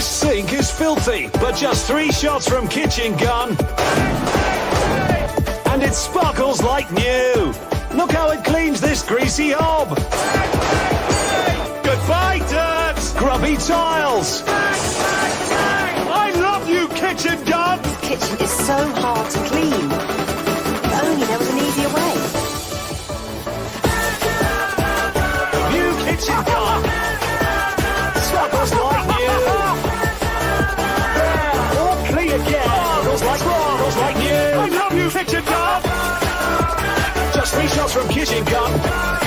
This sink is filthy, but just 3 shots from kitchen gun, and it sparkles like new. Look how it cleans this greasy hob. Goodbye, dirt! Grubby tiles! I love you, kitchen gun! This kitchen is so hard to clean. If only there was an easier way. New kitchen gun! Sparkles like new! All clean again! Sparkles like new! I love you, kitchen gun! Just 3 shots from kitchen gun.